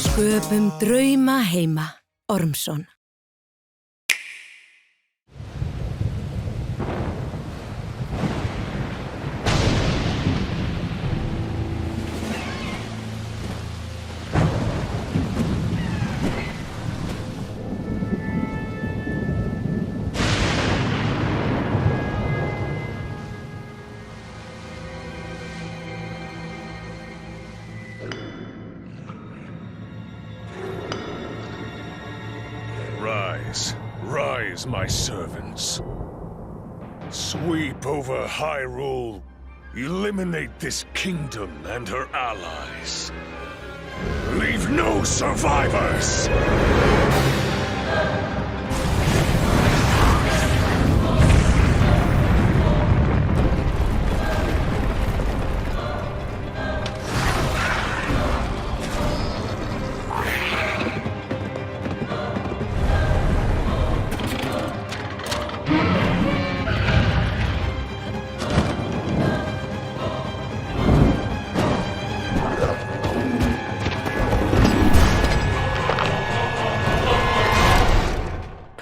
Sköpum drauma heima, Ormsson. as my servants. Sweep over Hyrule. Eliminate this kingdom and her allies. Leave no survivors!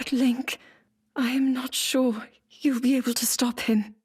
But Link, I am not sure you'll be able to stop him.